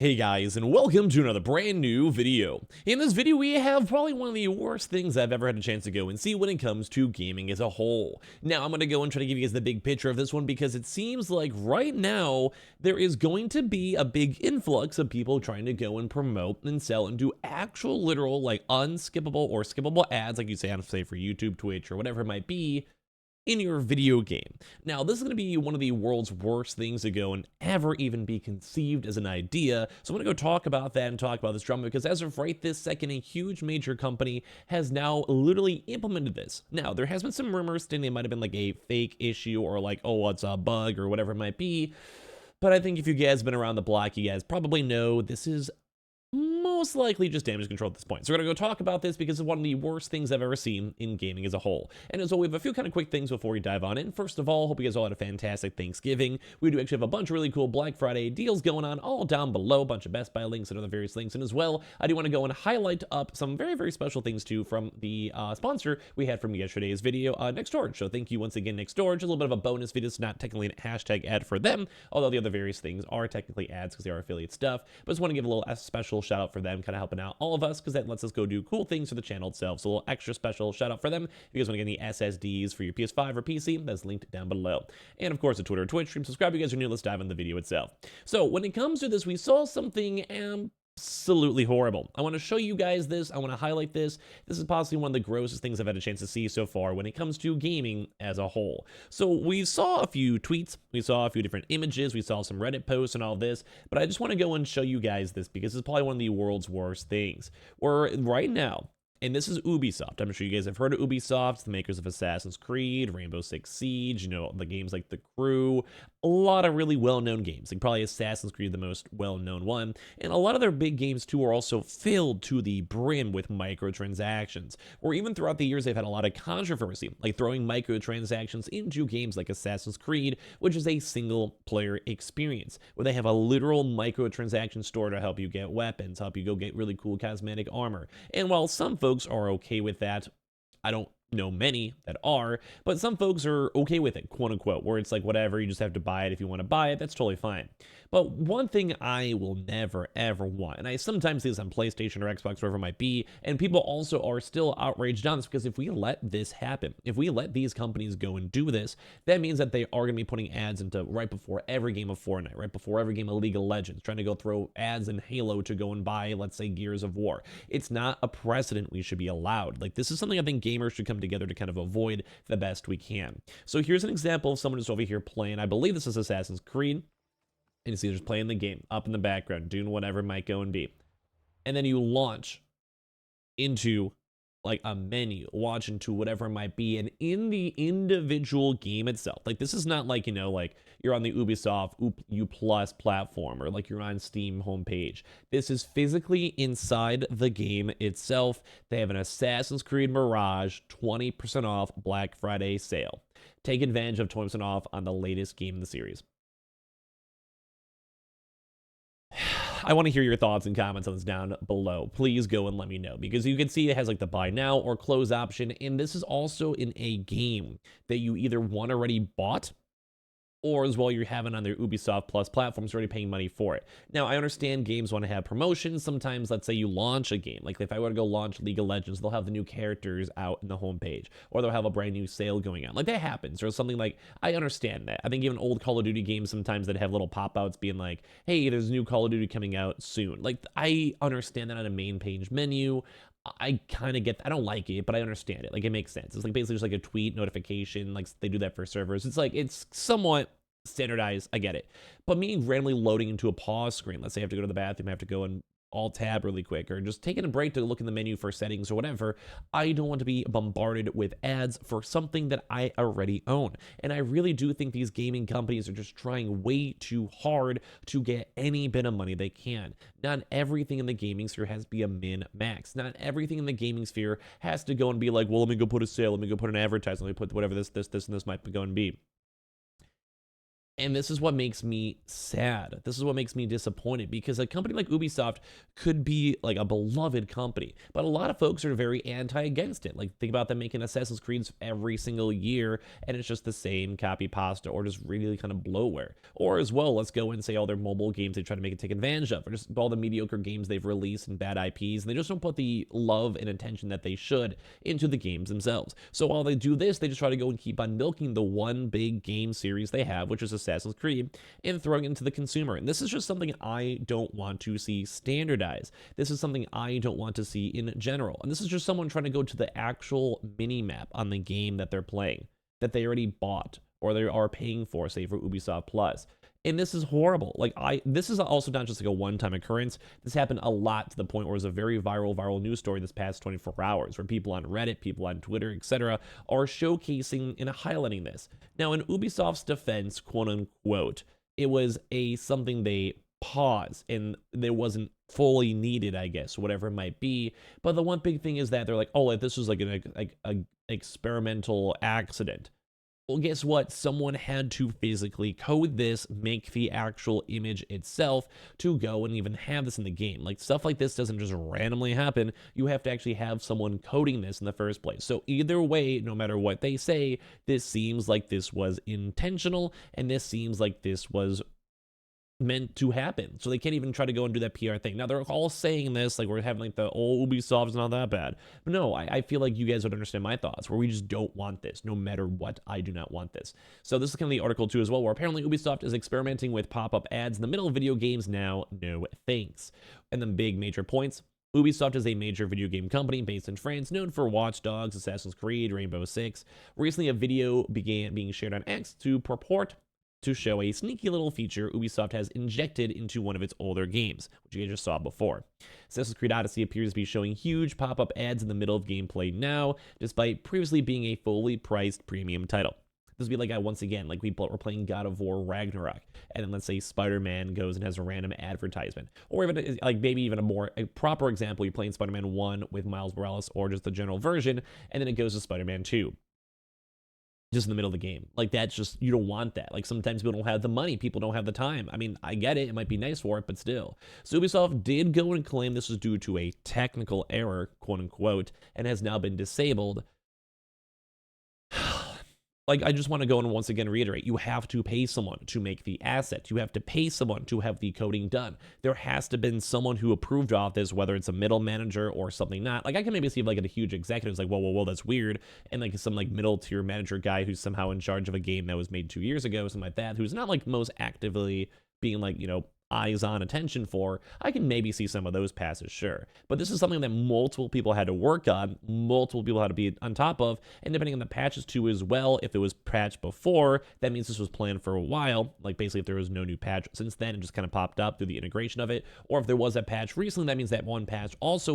Hey guys, and welcome to another brand new video. In this video, we have probably one of the worst things I've ever had a chance to go and see when it comes to gaming as a whole. Now, I'm going to go and try to give you guys the big picture of this one because it seems like right now, there is going to be a big influx of people trying to go and promote and sell and do actual literal, like unskippable or skippable ads, like you say on, say, for YouTube, Twitch, or whatever it might be, in your video game. Now, this is going to be one of the world's worst things to go and ever even be conceived as an idea. So I'm going to go talk about that and talk about this drama because as of right this second, a huge major company has now literally implemented this. Now, there has been some rumors saying it might have been like a fake issue or like, oh, it's a bug or whatever it might be. But I think if you guys have been around the block, you guys probably know this is most likely just damage control at this point. So we're going to go talk about this because it's one of the worst things I've ever seen in gaming as a whole. And as well, we have a few kind of quick things before we dive on in. First of all, hope you guys all had a fantastic Thanksgiving. We do actually have a bunch of really cool Black Friday deals going on all down below, a bunch of Best Buy links and other various links. And as well, I do want to go and highlight up some very, very special things too from the sponsor we had from yesterday's video, Next Storage. So thank you once again, Next Storage. A little bit of a bonus video. It's not technically a hashtag ad for them, although the other various things are technically ads because they are affiliate stuff. But just want to give a little special shout out for them, kind of helping out all of us because that lets us go do cool things for the channel itself. So a little extra special shout out for them. If you guys want to get any SSDs for your PS5 or PC, that's linked down below. And of course, a Twitter, Twitch stream. Subscribe if you guys are new. Let's dive into the video itself. So when it comes to this, we saw something absolutely horrible. I want to show you guys this. I want to highlight this. This is possibly one of the grossest things I've had a chance to see so far when it comes to gaming as a whole. So we saw a few tweets, we saw a few different images, we saw some Reddit posts and all this, but I just want to go and show you guys this because it's probably one of the world's worst things. Where right now, and this is Ubisoft. I'm sure you guys have heard of Ubisoft, the makers of Assassin's Creed, Rainbow Six Siege, you know, the games like The Crew, a lot of really well-known games, like probably Assassin's Creed, the most well-known one. And a lot of their big games, too, are also filled to the brim with microtransactions, or even throughout the years, they've had a lot of controversy, like throwing microtransactions into games like Assassin's Creed, which is a single-player experience, where they have a literal microtransaction store to help you get weapons, help you go get really cool cosmetic armor. And while some folks are okay with that, I don't know many that are, but some folks are okay with it, quote unquote, where it's like whatever, you just have to buy it if you want to buy it, that's totally fine. But one thing I will never ever want, and I sometimes see this on PlayStation or Xbox, wherever it might be, and people also are still outraged on this because if we let this happen, if we let these companies go and do this, that means that they are going to be putting ads into right before every game of Fortnite, right before every game of League of Legends, trying to go throw ads in Halo to go and buy, let's say, Gears of War. It's not a precedent we should be allowed. Like, this is something I think gamers should come together to kind of avoid the best we can. So here's an example of someone who's over here playing, I believe this is Assassin's Creed, and you see they're just playing the game up in the background, doing whatever it might go and be. And then you launch into like a menu, launch into whatever it might be, and in the individual game itself, like this is not like, you know, like you're on the Ubisoft U Plus platform or like you're on Steam homepage. This is physically inside the game itself. They have an Assassin's Creed Mirage 20% off Black Friday sale. Take advantage of 20% off on the latest game in the series. I want to hear your thoughts and comments on this down below. Please go and let me know because you can see it has like the buy now or close option. And this is also in a game that you either one already bought or as well you're having on their Ubisoft Plus platforms already paying money for it. Now, I understand games want to have promotions. Sometimes, let's say you launch a game. Like if I were to go launch League of Legends, they'll have the new characters out in the homepage, or they'll have a brand new sale going on. Like that happens, or something like, I understand that. I think even old Call of Duty games sometimes that have little pop-outs being like, hey, there's a new Call of Duty coming out soon. Like I understand that on a main page menu. I kind of get, I don't like it, but I understand it. Like it makes sense. It's like basically just like a tweet notification. Like they do that for servers. It's like, it's somewhat standardized. I get it. But me randomly loading into a pause screen, let's say I have to go to the bathroom, I have to go and alt tab really quick, or just taking a break to look in the menu for settings or whatever. I don't want to be bombarded with ads for something that I already own. And I really do think these gaming companies are just trying way too hard to get any bit of money they can. Not everything in the gaming sphere has to be a min-max. Not everything in the gaming sphere has to go and be like, well, let me go put a sale, let me go put an advertisement, let me put whatever this, and this might go and be. And this is what makes me sad. This is what makes me disappointed because a company like Ubisoft could be like a beloved company, but a lot of folks are very anti against it. Like, think about them making Assassin's Creeds every single year, and it's just the same copy pasta or just really kind of bloatware. Or as well, let's go and say all their mobile games they try to make it take advantage of, or just all the mediocre games they've released and bad IPs, and they just don't put the love and attention that they should into the games themselves. So while they do this, they just try to go and keep on milking the one big game series they have, which is Assassin's Creed, and throwing it into the consumer. And this is just something I don't want to see standardized. This is something I don't want to see in general. And this is just someone trying to go to the actual mini map on the game that they're playing, that they already bought or they are paying for, say for Ubisoft Plus. And this is horrible. Like, this is also not just like a one-time occurrence. This happened a lot to the point where it was a very viral news story this past 24 hours, where people on Reddit, people on Twitter, etc., are showcasing and highlighting this. Now, in Ubisoft's defense, quote unquote, it was something they paused and it wasn't fully needed, I guess, whatever it might be. But the one big thing is that they're like, oh, like, this was like an experimental accident. Well, guess what? Someone had to physically code this, make the actual image itself to go and even have this in the game. Like, stuff like this doesn't just randomly happen. You have to actually have someone coding this in the first place. So either way, no matter what they say, this seems like this was intentional, and this seems like this was meant to happen. So they can't even try to go and do that PR thing. Now, they're all saying this, like we're having like the, oh, Ubisoft's not that bad. But no, I feel like you guys would understand my thoughts, where we just don't want this. No matter what, I do not want this. So this is kind of the article too as well, where apparently Ubisoft is experimenting with pop-up ads in the middle of video games now. No thanks. And the big major points: Ubisoft is a major video game company based in France, known for Watch Dogs, Assassin's Creed, Rainbow Six. Recently, a video began being shared on X to purport to show a sneaky little feature Ubisoft has injected into one of its older games, which you guys just saw before. Assassin's Creed Odyssey appears to be showing huge pop-up ads in the middle of gameplay now, despite previously being a fully priced premium title. This would be like, once again, like we're playing God of War Ragnarok, and then let's say Spider-Man goes and has a random advertisement. Or even, like, maybe even a proper example, you're playing Spider-Man 1 with Miles Morales, or just the general version, and then it goes to Spider-Man 2. Just in the middle of the game. Like, that's just, you don't want that. Like, sometimes people don't have the money, people don't have the time. I mean, I get it, it might be nice for it, but still. So Ubisoft did go and claim this was due to a technical error, quote unquote, and has now been disabled. Like, I just want to go and once again reiterate, you have to pay someone to make the asset. You have to pay someone to have the coding done. There has to have been someone who approved of this, whether it's a middle manager or something not. Like, I can maybe see like a huge executive is like, whoa, that's weird. And like some like middle tier manager guy who's somehow in charge of a game that was made 2 years ago, something like that, who's not like most actively being like, eyes on attention for, I can maybe see some of those passes, sure. But this is something that multiple people had to work on, multiple people had to be on top of, and depending on the patches too as well, if it was patched before, that means this was planned for a while. Like, basically if there was no new patch since then, it just kind of popped up through the integration of it, or if there was a patch recently, that means that one patch was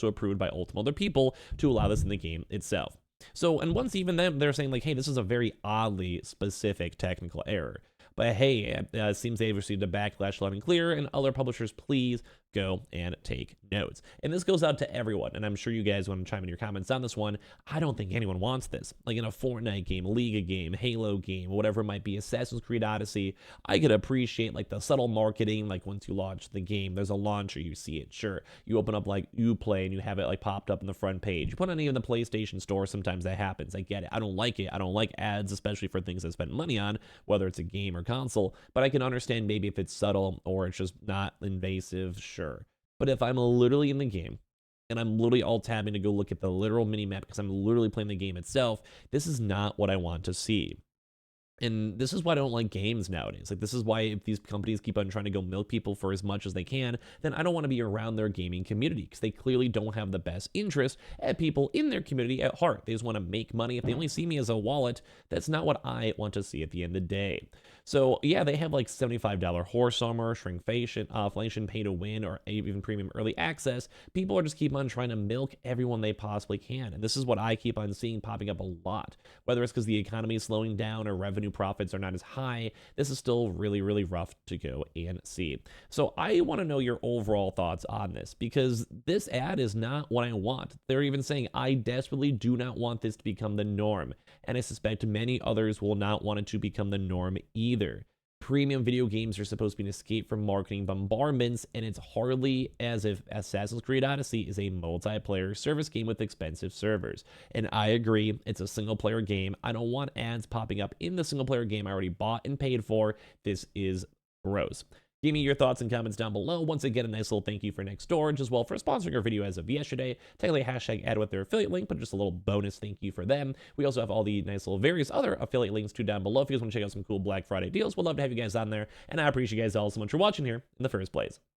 approved by multiple other people to allow this in the game itself. So, and once even then, they're saying like, hey, this is a very oddly specific technical error. But hey, it seems they've received a backlash loud and clear, and other publishers, please go and take notes. And this goes out to everyone, and I'm sure you guys want to chime in your comments on this one. I don't think anyone wants this. Like in a Fortnite game, League game, Halo game, whatever it might be, Assassin's Creed Odyssey, I could appreciate like the subtle marketing, like once you launch the game, there's a launcher, you see it, sure. You open up like Uplay and you have it like popped up in the front page. You put on even the PlayStation Store, sometimes that happens. I get it. I don't like it. I don't like ads, especially for things I spend money on, whether it's a game or console, but I can understand maybe if it's subtle or it's just not invasive, sure. But if I'm literally in the game and I'm literally alt tabbing to go look at the literal mini map because I'm literally playing the game itself, this is not what I want to see. And this is why I don't like games nowadays. Like, this is why if these companies keep on trying to go milk people for as much as they can, then I don't want to be around their gaming community because they clearly don't have the best interest at people in their community at heart. They just want to make money. If they only see me as a wallet, that's not what I want to see at the end of the day. So yeah, they have like $75 horse armor, shrinkflation, inflation, pay to win, or even premium early access. People are just keep on trying to milk everyone they possibly can. And this is what I keep on seeing popping up a lot. Whether it's because the economy is slowing down or revenue profits are not as high, this is still really, really rough to go and see. So I want to know your overall thoughts on this, because this ad is not what I want. They're even saying, I desperately do not want this to become the norm. And I suspect many others will not want it to become the norm either. Premium video games are supposed to be an escape from marketing bombardments, and it's hardly as if Assassin's Creed Odyssey is a multiplayer service game with expensive servers. And I agree, it's a single player game. I don't want ads popping up in the single player game I already bought and paid for. This is gross. Give me your thoughts and comments down below. Once again, a nice little thank you for Next Storage as well for sponsoring our video as of yesterday. Technically, hashtag ad with their affiliate link, but just a little bonus thank you for them. We also have all the nice little various other affiliate links too down below if you guys want to check out some cool Black Friday deals. We'd love to have you guys on there, and I appreciate you guys all so much for watching here in the first place.